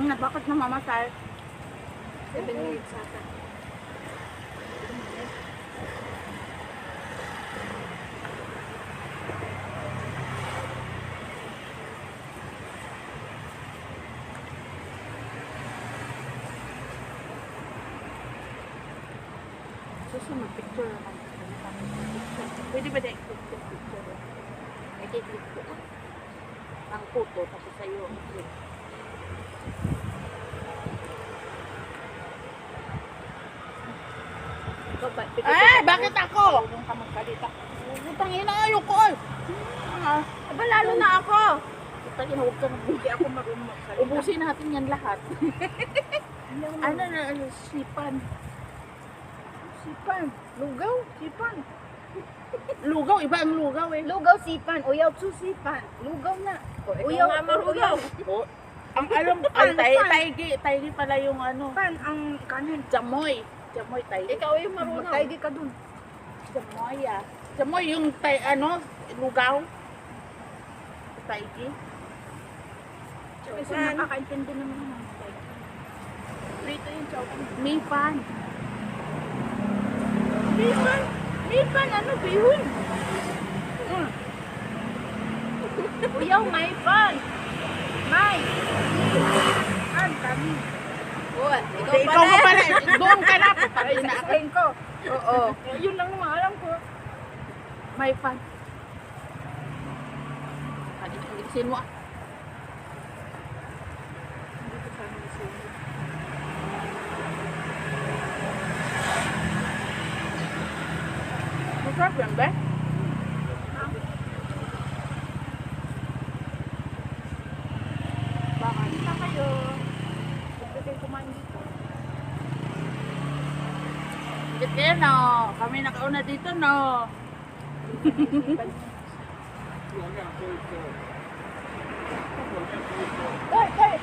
Bakit namamasal? 7 minutes ata. Gusto mag-picture naman. Pwede ba na i-click picture? Ay, i-click ko. Ang photo, tapos sa'yo. Click. Bakit ako? Huwag ka magkalita. Utang ina, ayoko ay. Aba, lalo na ako. Utang ina, huwag ka Hindi ako marunong magsalita. ubusin natin yan lahat. Ano na, sipan. Sipan. Lugaw. Sipan. Lugaw, iba ang lugaw eh. Lugaw, sipan. Uyaw, su, sipan. Lugaw na. Uyaw, uyaw. Oh, ang alam, ay, taigi pala yung ano. Pan, ang kanin. Jamoy. Jamoy, taigi. Ikaw yung marunong. Taigi ka dun. Jamoy ah. Jamoy yung lugaw. Taigi. Kasi nakakaintindi naman ng taigi. Prito yung chowpan. Mipan. Mipan? Mipan, ano, bihon? Uyaw, may pan. May. Pan, kami. Ikaw ka pala. Doon ka na. Ay, sasahin ko. Oo. Yun lang naman alam ko. May pan. Alisin mo ah. Hindi ko sana nasulit. Masarap yan ba? Baka na kayo. Huwag kayo kumain dito. Bakit kaya no? Kami nakauna dito no? Oy, oy!